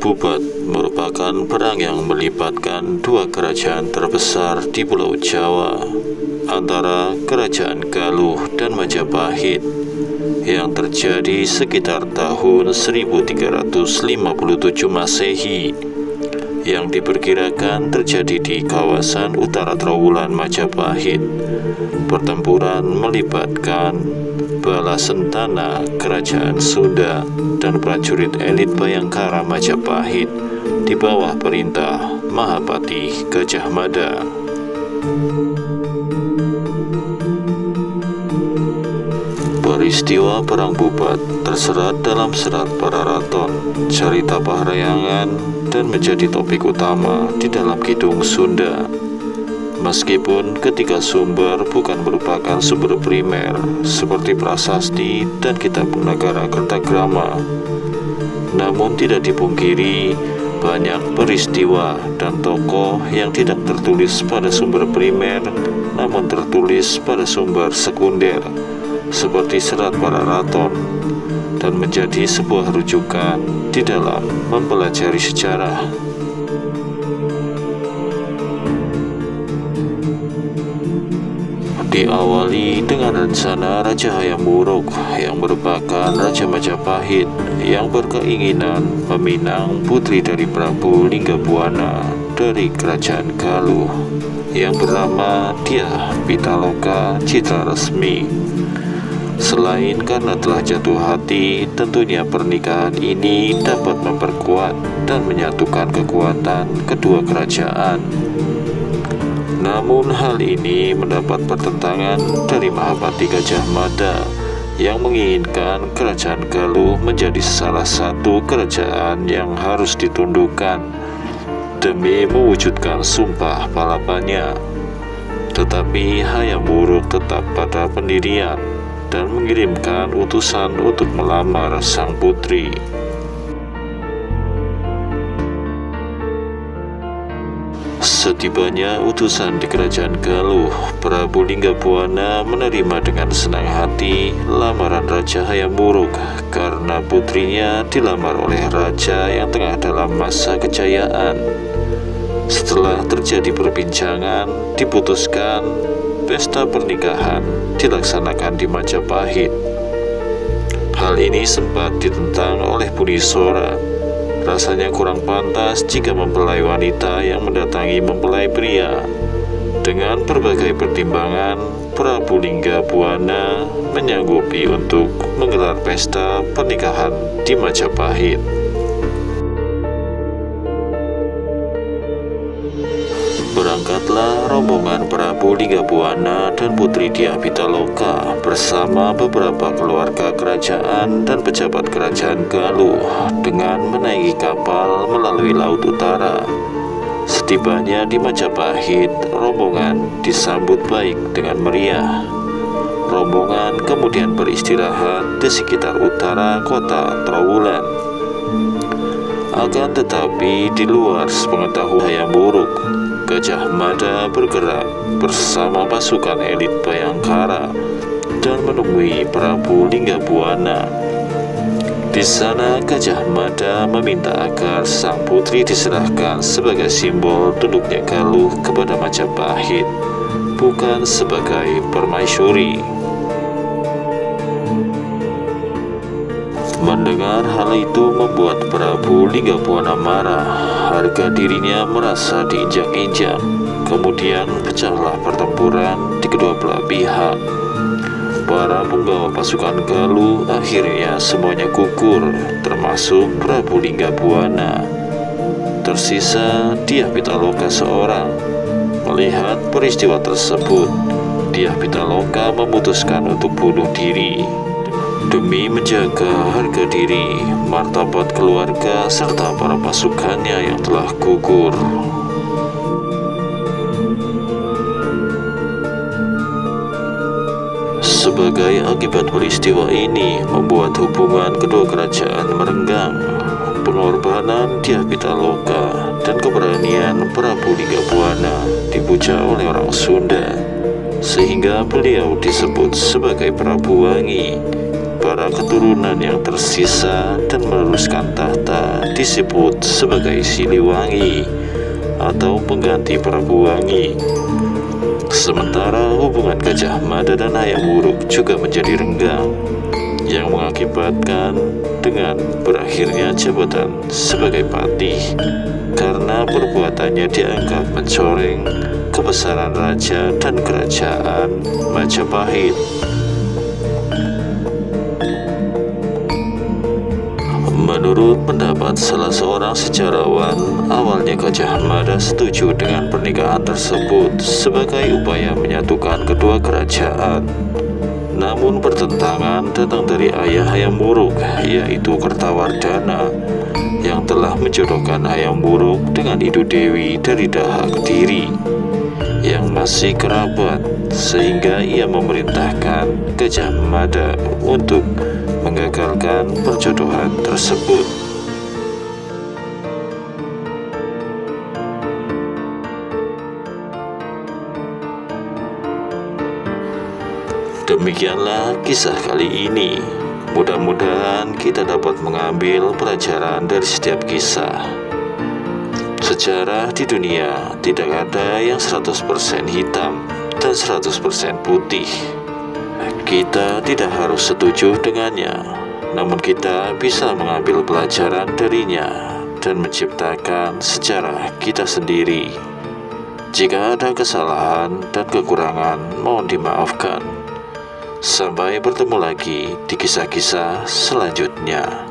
Bubat merupakan perang yang melibatkan dua kerajaan terbesar di Pulau Jawa, antara Kerajaan Galuh dan Majapahit, yang terjadi sekitar tahun 1357 Masehi, yang diperkirakan terjadi di kawasan utara Trowulan Majapahit. Pertempuran melibatkan bala sentana Kerajaan Sunda dan prajurit elit Bayangkara Majapahit di bawah perintah Mahapati Gajah Mada. Peristiwa Perang Bubat terserat dalam serat Pararaton, Carita Pahrayangan, dan menjadi topik utama di dalam Kidung Sunda. Meskipun ketiga sumber bukan merupakan sumber primer seperti prasasti dan kitab Nagara Kertagrama, namun tidak dipungkiri banyak peristiwa dan tokoh yang tidak tertulis pada sumber primer namun tertulis pada sumber sekunder seperti serat Pararaton, dan menjadi sebuah rujukan di dalam mempelajari sejarah. Diawali dengan rencana Raja Hayam Wuruk yang merupakan Raja Majapahit yang berkeinginan meminang putri dari Prabu Linggabuana dari Kerajaan Galuh yang bernama Dyah Pitaloka Citra Resmi. Selain karena telah jatuh hati, tentunya pernikahan ini dapat memperkuat dan menyatukan kekuatan kedua kerajaan. Namun hal ini mendapat pertentangan dari Mahapati Gajah Mada yang menginginkan Kerajaan Galuh menjadi salah satu kerajaan yang harus ditundukkan demi mewujudkan sumpah palapanya. Tetapi Hayam Wuruk tetap pada pendirian dan mengirimkan utusan untuk melamar sang putri. Setibanya utusan di Kerajaan Galuh, Prabu Linggabuana menerima dengan senang hati lamaran Raja Hayam Wuruk karena putrinya dilamar oleh raja yang tengah dalam masa kejayaan. Setelah terjadi perbincangan, diputuskan pesta pernikahan dilaksanakan di Majapahit. Hal ini sempat ditentang oleh Bunisora. Rasanya kurang pantas jika mempelai wanita yang mendatangi mempelai pria. Dengan berbagai pertimbangan, Prabu Linggabuana menyanggupi untuk menggelar pesta pernikahan di Majapahit. Berangkatlah rombongan Prabu Linggabuana dan Putri Dyah Pitaloka bersama beberapa keluarga kerajaan dan pejabat Kerajaan Galuh dengan menaiki kapal melalui Laut Utara. Setibanya di Majapahit, rombongan disambut baik dengan meriah. Rombongan kemudian beristirahat di sekitar utara kota Trowulan. Akan tetapi di luar sepengetahuan Hayam Wuruk, Gajah Mada bergerak bersama pasukan elit Bayangkara dan menemui Prabu Linggabuana. Di sana Gajah Mada meminta agar sang putri diserahkan sebagai simbol tunduknya Galuh kepada Majapahit, bukan sebagai permaisuri. Mendengar hal itu membuat Prabu Linggabuana marah. Harga dirinya merasa diinjak-injak. Kemudian pecahlah pertempuran di kedua belah pihak. Para penggawa pasukan Galuh akhirnya semuanya gugur, termasuk Prabu Linggabuana. Tersisa Dyah Pitaloka seorang. Melihat peristiwa tersebut, Dyah Pitaloka memutuskan untuk bunuh diri demi menjaga harga diri, martabat keluarga, serta para pasukannya yang telah gugur. Sebagai akibat peristiwa ini membuat hubungan kedua kerajaan merenggang. Pengorbanan Dyah Pitaloka dan keberanian Prabu Linggabuana dipuja oleh orang Sunda, sehingga beliau disebut sebagai Prabu Wangi para keturunan yang tersisa dan meneruskan tahta disebut sebagai Siliwangi atau pengganti Prabu Wangi. Sementara hubungan Gajah Mada dan Hayam Wuruk juga menjadi renggang, yang mengakibatkan dengan berakhirnya jabatan sebagai patih karena perbuatannya dianggap mencoreng kebesaran raja dan kerajaan Majapahit. Menurut pendapat salah seorang sejarawan, awalnya Gajah Mada setuju dengan pernikahan tersebut sebagai upaya menyatukan kedua kerajaan. Namun pertentangan datang dari ayah Hayam Wuruk, yaitu Kertawardhana, yang telah menjodohkan Hayam Wuruk dengan Idu Dewi dari Daha Kediri yang masih kerabat, sehingga ia memerintahkan Gajah Mada untuk menggagalkan perjodohan tersebut. Demikianlah kisah kali ini. Mudah-mudahan kita dapat mengambil pelajaran dari setiap kisah. Sejarah di dunia tidak ada yang 100% hitam dan 100% putih. Kita tidak harus setuju dengannya, namun kita bisa mengambil pelajaran darinya dan menciptakan sejarah kita sendiri. Jika ada kesalahan dan kekurangan, mohon dimaafkan. Sampai bertemu lagi di kisah-kisah selanjutnya.